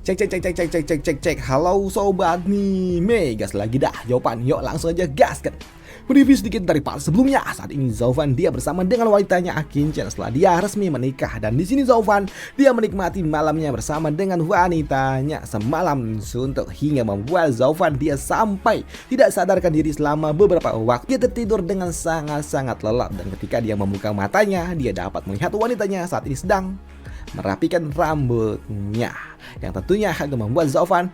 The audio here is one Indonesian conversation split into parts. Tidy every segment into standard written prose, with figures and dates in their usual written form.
Cek cek cek cek cek cek cek cek cek. Halo sobat Mime, gas lagi dah jawaban. Yuk langsung aja gas kan. Mereview sedikit dari part sebelumnya. Saat ini Zhaofan dia bersama dengan wanitanya Qinchen setelah dia resmi menikah, dan di sini Zhaofan dia menikmati malamnya bersama dengan wanitanya semalam suntuk hingga membuat Zhaofan dia sampai tidak sadarkan diri selama beberapa waktu. Dia tertidur dengan sangat-sangat lelap, dan ketika dia membuka matanya dia dapat melihat wanitanya saat ini sedang merapikan rambutnya, yang tentunya hal itu membuat Zhaofan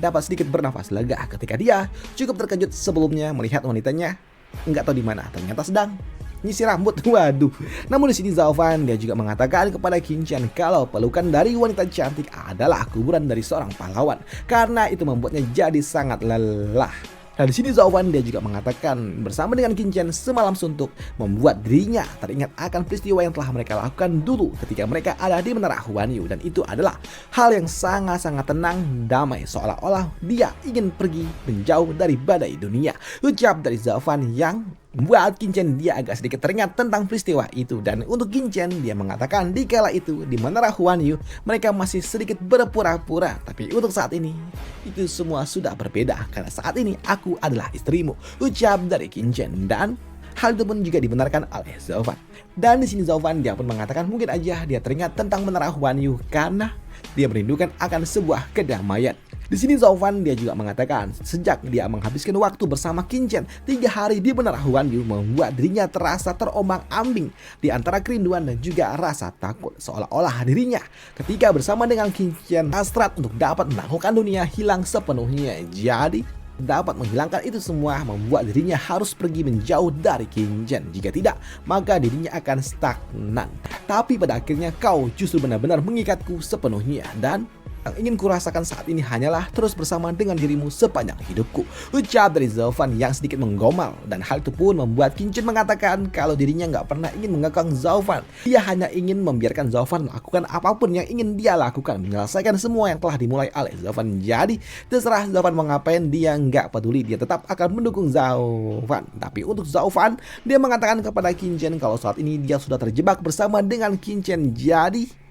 dapat sedikit bernafas lega ketika dia cukup terkejut sebelumnya melihat wanitanya nggak tahu di mana, ternyata sedang nyisir rambut. Waduh. Namun di sini Zhaofan dia juga mengatakan kepada Qinchen kalau pelukan dari wanita cantik adalah kuburan dari seorang pahlawan, karena itu membuatnya jadi sangat lelah. Dan di sini Zhaofan dia juga mengatakan bersama dengan Qinchen semalam suntuk membuat dirinya teringat akan peristiwa yang telah mereka lakukan dulu ketika mereka ada di Menara Huanyu, dan itu adalah hal yang sangat-sangat tenang, damai, seolah-olah dia ingin pergi menjauh dari badai dunia. Ucap dari Zhaofan yang membuat Qinchen dia agak sedikit teringat tentang peristiwa itu. Dan untuk Qinchen dia mengatakan di kala itu di Menara Huanyu mereka masih sedikit berpura-pura, tapi untuk saat ini itu semua sudah berbeda karena saat ini aku adalah istrimu, ucap dari Qinchen. Dan hal itu pun juga dibenarkan oleh Zhaofan. Dan di sini Zhaofan dia pun mengatakan mungkin aja dia teringat tentang Menara Huanyu karena dia merindukan akan sebuah kedamaian. Di sini Zhaofan dia juga mengatakan sejak dia menghabiskan waktu bersama Qinchen 3 hari di Menara Huanyu membuat dirinya terasa terombang-ambing di antara kerinduan dan juga rasa takut, seolah-olah dirinya ketika bersama dengan Qinchen hasrat untuk dapat melakukan dunia hilang sepenuhnya. Jadi dapat menghilangkan itu semua membuat dirinya harus pergi menjauh dari Qinchen. Jika tidak, maka dirinya akan stagnan. Tapi pada akhirnya kau justru benar-benar mengikatku sepenuhnya, dan yang ingin kurasakan saat ini hanyalah terus bersama dengan dirimu sepanjang hidupku, ucap dari Zhaofan yang sedikit menggomal. Dan hal itu pun membuat Qinchen mengatakan kalau dirinya nggak pernah ingin mengekang Zhaofan. Dia hanya ingin membiarkan Zhaofan melakukan apapun yang ingin dia lakukan, menyelesaikan semua yang telah dimulai oleh Zhaofan. Jadi terserah Zhaofan mau ngapain, dia nggak peduli, dia tetap akan mendukung Zhaofan. Tapi untuk Zhaofan dia mengatakan kepada Qinchen kalau saat ini dia sudah terjebak bersama dengan Qinchen.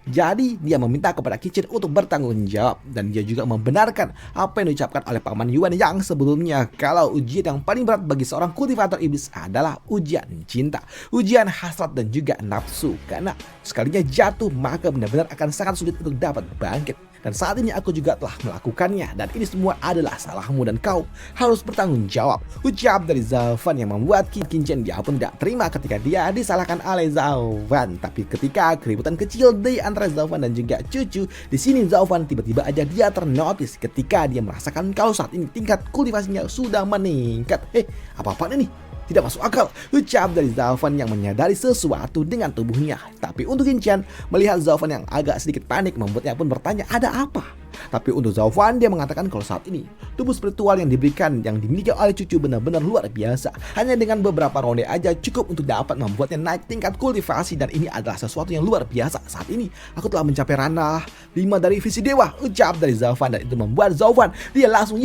Jadi dia meminta kepada Qinchen untuk bertanggung jawab, dan dia juga membenarkan apa yang diucapkan oleh Paman Yuan yang sebelumnya kalau ujian yang paling berat bagi seorang kultivator iblis adalah ujian cinta, ujian hasrat dan juga nafsu, karena sekalinya jatuh maka benar-benar akan sangat sulit untuk dapat bangkit. Dan saat ini aku juga telah melakukannya, dan ini semua adalah salahmu dan kau harus bertanggung jawab, ucap dari Zhaofan yang membuat Qinchen dia pun tidak terima ketika dia disalahkan oleh Zhaofan. Tapi ketika keributan kecil di antara Zhaofan dan juga cucu, di sini Zhaofan tiba-tiba aja dia ternotis ketika dia merasakan kalau saat ini tingkat kultivasinya sudah meningkat. Apa-apaan ini? Tidak masuk akal, ucap dari Zhaofan yang menyadari sesuatu dengan tubuhnya. Tapi untuk Qinchen melihat Zhaofan yang agak sedikit panik membuatnya pun bertanya ada apa. Tapi untuk Zhaofan dia mengatakan kalau saat ini tubuh spiritual yang diberikan yang dimiliki oleh cucu benar-benar luar biasa. Hanya dengan beberapa ronde aja cukup untuk dapat membuatnya naik tingkat kultivasi, dan ini adalah sesuatu yang luar biasa. Saat ini aku telah mencapai ranah 5 dari visi dewa, ucap dari Zhaofan, dan itu membuat Zhaofan dia langsung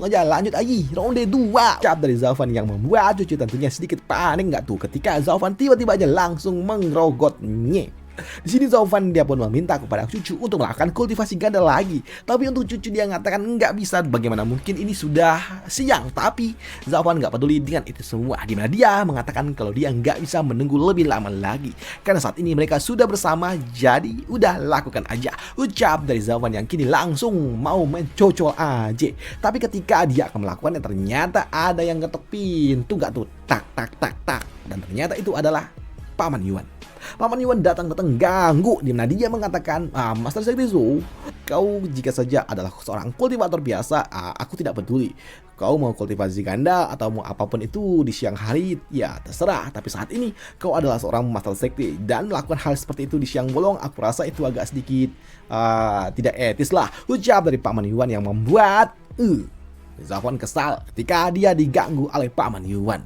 aja lanjut aja ronde 2, ucap dari Zhaofan yang membuat cucu tentunya sedikit panik nggak tuh ketika Zhaofan tiba-tiba aja langsung mengrogotnya. Di sini Zhaofan dia pun meminta kepada cucu untuk melakukan kultivasi ganda lagi. Tapi untuk cucu dia mengatakan nggak bisa, bagaimana mungkin ini sudah siang. Tapi Zhaofan nggak peduli dengan itu semua, dimana dia mengatakan kalau dia nggak bisa menunggu lebih lama lagi karena saat ini mereka sudah bersama, jadi udah lakukan aja, ucap dari Zhaofan yang kini langsung mau mencocol aja. Tapi ketika dia akan melakukannya ternyata ada yang ketok pintu nggak tuh, tak, dan ternyata itu adalah Paman Yuan. Paman Yuan datang ganggu, dimana dia mengatakan, Master Sekti Zhou, kau jika saja adalah seorang kultivator biasa, aku tidak peduli. Kau mau kultivasi ganda atau mau apapun itu di siang hari, ya terserah. Tapi saat ini kau adalah seorang Master Sekti, dan melakukan hal seperti itu di siang bolong, aku rasa itu agak sedikit tidak etis lah, ucap dari Paman Yuan yang membuat Zaufan kesal ketika dia diganggu oleh Paman Yuan.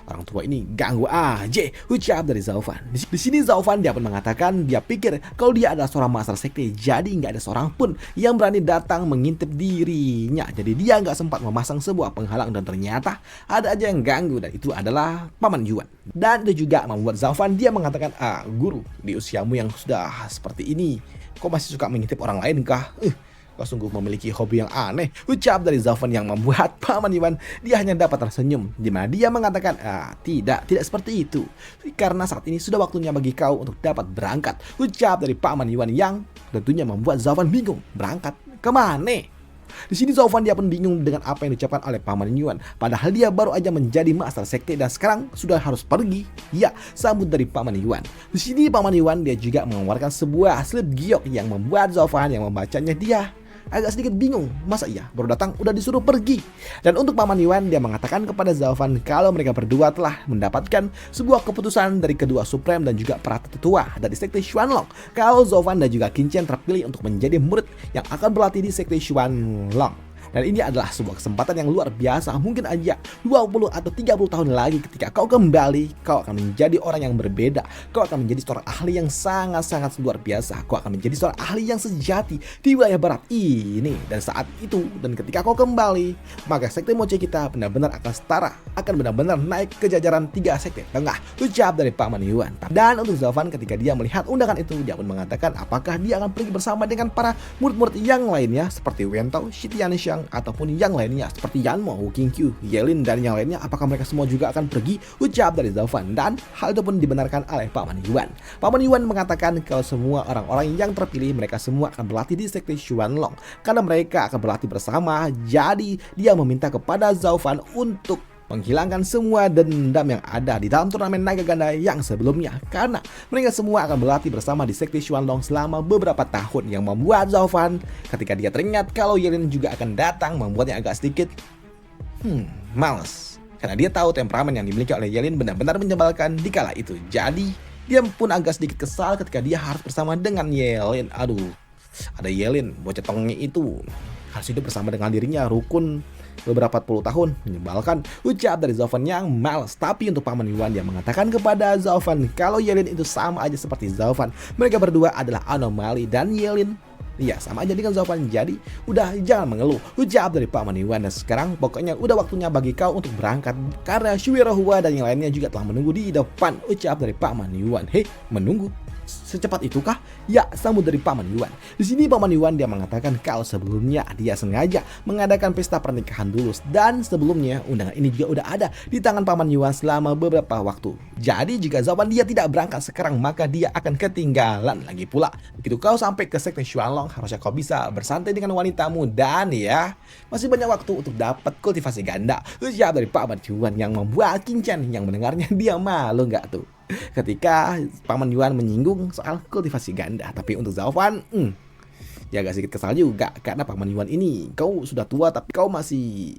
Orang tua ini ganggu aja, ucap dari Zaufan. Di sini Zaufan dia pun mengatakan dia pikir kalau dia adalah seorang master sekte, jadi nggak ada seorang pun yang berani datang mengintip dirinya. Jadi dia nggak sempat memasang sebuah penghalang dan ternyata ada aja yang ganggu dan itu adalah Paman Yuan. Dan itu juga membuat Zaufan dia mengatakan, guru, di usiamu yang sudah seperti ini, kok masih suka mengintip orang lain kah? Kau sungguh memiliki hobi yang aneh, ucap dari Zaufan yang membuat Paman Yuan dia hanya dapat tersenyum, di mana dia mengatakan, tidak seperti itu, karena saat ini sudah waktunya bagi kau untuk dapat berangkat, ucap dari Paman Yuan yang tentunya membuat Zaufan bingung, berangkat kemana? Di sini Zaufan dia pun bingung dengan apa yang diucapkan oleh Paman Yuan, padahal dia baru aja menjadi master sekte dan sekarang sudah harus pergi. Ya, sambut dari Paman Yuan. Di sini Paman Yuan dia juga mengeluarkan sebuah slip giok yang membuat Zaufan yang membacanya dia agak sedikit bingung, masa iya baru datang udah disuruh pergi. Dan untuk Paman Yuan dia mengatakan kepada Zaufan kalau mereka berdua telah mendapatkan sebuah keputusan dari kedua Supreme dan juga para tetua dari sekte Xuanlong, kalau Zaufan dan juga Qin Chen terpilih untuk menjadi murid yang akan berlatih di sekte Xuanlong. Dan ini adalah sebuah kesempatan yang luar biasa. Mungkin aja 20 atau 30 tahun lagi ketika kau kembali, kau akan menjadi orang yang berbeda. Kau akan menjadi seorang ahli yang sangat-sangat luar biasa. Kau akan menjadi seorang ahli yang sejati di wilayah barat ini. Dan saat itu, dan ketika kau kembali, maka sekte Moche kita benar-benar akan setara, akan benar-benar naik ke jajaran 3 sekte tengah, ucap dari Paman Yuan. Dan untuk Zaufan ketika dia melihat undangan itu, dia pun mengatakan apakah dia akan pergi bersama dengan para murid-murid yang lainnya seperti Wen Tao, Shi Tianxiang, ataupun yang lainnya seperti Yanmo, Wu Qingqiu, Yelin dan yang lainnya, apakah mereka semua juga akan pergi, ucap dari Zaufan. Dan hal itu pun dibenarkan oleh Paman Yuan. Paman Yuan mengatakan kalau semua orang-orang yang terpilih mereka semua akan berlatih di sekte Xuanlong karena mereka akan berlatih bersama. Jadi dia meminta kepada Zaufan untuk menghilangkan semua dendam yang ada di dalam turnamen naga ganda yang sebelumnya, karena mereka semua akan berlatih bersama di sekte Xuanlong selama beberapa tahun, yang membuat Zaufan ketika dia teringat kalau Yelin juga akan datang membuatnya agak sedikit males, karena dia tahu temperamen yang dimiliki oleh Yelin benar-benar menyebalkan di kala itu. Jadi dia pun agak sedikit kesal ketika dia harus bersama dengan Yelin. Ada Yelin, bocah tongnya itu harus hidup bersama dengan dirinya, rukun beberapa puluh tahun, menyebalkan, ucap dari Zaufan yang males. Tapi untuk Paman Yuan dia mengatakan kepada Zaufan kalau Yelin itu sama aja seperti Zaufan, mereka berdua adalah anomali dan Yelin sama aja dengan Zaufan. Jadi udah jangan mengeluh, ucap dari Paman Yuan. Dan sekarang pokoknya udah waktunya bagi kau untuk berangkat karena Shui Rohua dan yang lainnya juga telah menunggu di depan, ucap dari Paman Yuan. Menunggu? Secepat itukah? Ya, sambut dari Paman Yuan. Di sini Paman Yuan dia mengatakan kalau sebelumnya dia sengaja mengadakan pesta pernikahan dulu, dan sebelumnya undangan ini juga udah ada di tangan Paman Yuan selama beberapa waktu. Jadi jika Zaufan dia tidak berangkat sekarang, maka dia akan ketinggalan lagi pula. Begitu kau sampai ke sekte Xuanlong, harusnya kau bisa bersantai dengan wanitamu dan masih banyak waktu untuk dapat kultivasi ganda, ucap dari Paman Yuan yang membuat Qin Chen yang mendengarnya dia malu nggak tuh ketika Paman Yuan menyinggung soal kultivasi ganda. Tapi untuk Zaufan ya agak sedikit kesal juga, karena Paman Yuan ini kau sudah tua tapi kau masih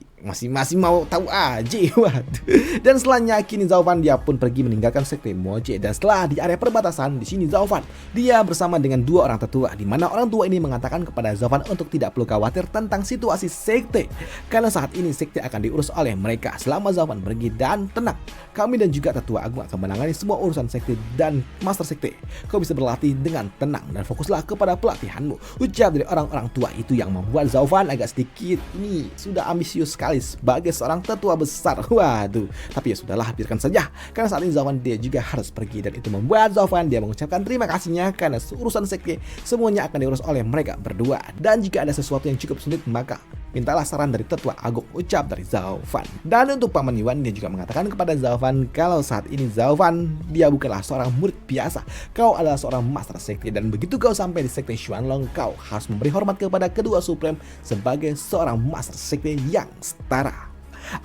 mau tahu aja. Waduh. Dan setelahnya kini Zaufan dia pun pergi meninggalkan sekte Moche, dan setelah di area perbatasan di sini Zaufan dia bersama dengan dua orang tetua, di mana orang tua ini mengatakan kepada Zaufan untuk tidak perlu khawatir tentang situasi sekte, karena saat ini sekte akan diurus oleh mereka selama Zaufan pergi. Dan tenang, kami dan juga tetua agung akan menangani semua urusan sekte dan master sekte. Kau bisa berlatih dengan tenang dan fokuslah kepada pelatihanmu, ucap dari orang-orang tua itu yang membuat Zaufan agak sedikit ini sudah ambisius sekali sebagai seorang tetua besar. Waduh, tapi ya sudahlah, biarkan saja, karena saat ini Zaufan dia juga harus pergi, dan itu membuat Zaufan dia mengucapkan terima kasihnya karena urusan sekte semuanya akan diurus oleh mereka berdua, dan jika ada sesuatu yang cukup sulit maka mintalah saran dari tetua agung, ucap dari Zaufan. Dan untuk Paman Yuan dia juga mengatakan kepada Zaufan kalau saat ini Zaufan dia bukanlah seorang murid biasa, kau adalah seorang master sekte, dan begitu kau sampai di sekte Xuanlong kau harus memberi hormat kepada kedua Supreme sebagai seorang master sekte yang setara.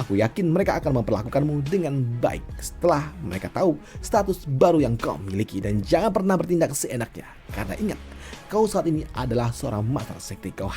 Aku yakin mereka akan memperlakukanmu dengan baik setelah mereka tahu status baru yang kau miliki, dan jangan pernah bertindak seenaknya, karena ingat, kau saat ini adalah seorang master sekte. Kau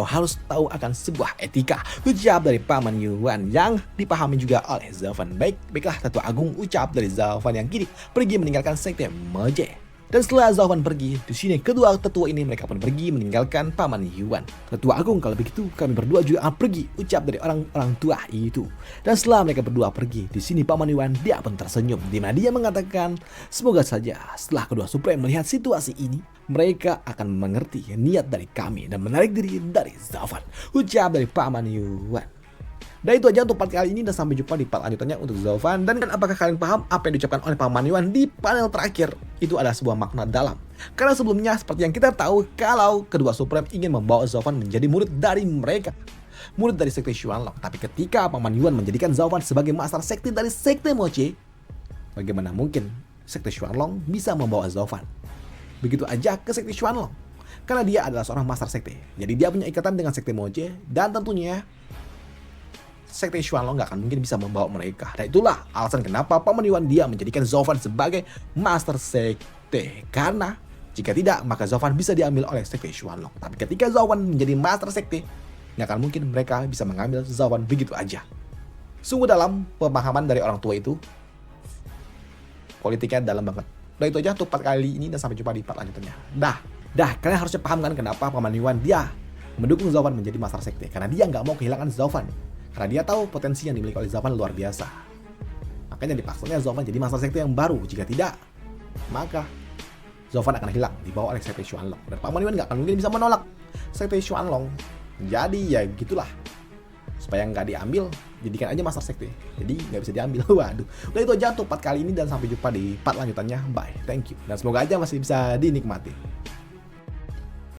harus tahu akan sebuah etika, ucap dari Paman Yuan yang dipahami juga oleh Zaufan. Baiklah tetua agung, ucap dari Zaufan yang kini pergi meninggalkan sekte Moche. Dan setelah Zhaofan pergi, di sini kedua tetua ini mereka pun pergi meninggalkan Paman Yuan. Tetua Agung, kalau begitu kami berdua juga akan pergi, ucap dari orang tua itu. Dan setelah mereka berdua pergi, di sini Paman Yuan dia pun tersenyum, di mana dia mengatakan, semoga saja setelah kedua Supreme melihat situasi ini, mereka akan mengerti niat dari kami dan menarik diri dari Zhaofan, ucap dari Paman Yuan. Dan itu aja untuk part kali ini, dan sampai jumpa di part lanjutannya untuk Zhaofan. Dan apakah kalian paham apa yang diucapkan oleh Paman Yuan di panel terakhir? Itu adalah sebuah makna dalam. Karena sebelumnya seperti yang kita tahu, kalau kedua Supreme ingin membawa Zhaofan menjadi murid dari mereka, murid dari sekte Xuanlong. Tapi ketika Paman Yuan menjadikan Zhaofan sebagai master sekte dari sekte Moche, bagaimana mungkin sekte Xuanlong bisa membawa Zhaofan begitu aja ke sekte Xuanlong? Karena dia adalah seorang master sekte, jadi dia punya ikatan dengan sekte Moche, dan tentunya sekte Xuanlong gak akan mungkin bisa membawa mereka. Dan itulah alasan kenapa Paman Yuan dia menjadikan Zhaofan sebagai master sekte. Karena jika tidak, maka Zhaofan bisa diambil oleh sekte Xuanlong. Tapi ketika Zhaofan menjadi master sekte, gak akan mungkin mereka bisa mengambil Zhaofan begitu aja. Sungguh dalam pemahaman dari orang tua itu. Politiknya dalam banget. Dan itu aja untuk part kali ini, dan sampai jumpa di part lanjutannya. Dah, kalian harusnya paham kan kenapa Paman Yuan dia mendukung Zhaofan menjadi master sekte. Karena dia gak mau kehilangan Zhaofan. Karena dia tahu potensi yang dimiliki oleh Zhaofan luar biasa. Makanya dipaksanya Zhaofan jadi master sekte yang baru. Jika tidak, maka Zhaofan akan hilang dibawa oleh sekte Xuanlong. Dan Paman Yuan gak akan mungkin bisa menolak sekte Xuanlong. Jadi ya gitulah. Supaya nggak diambil, jadikan aja master sekte. Jadi nggak bisa diambil. Waduh. Udah itu aja untuk part kali ini, dan sampai jumpa di part lanjutannya. Bye. Thank you. Dan semoga aja masih bisa dinikmati.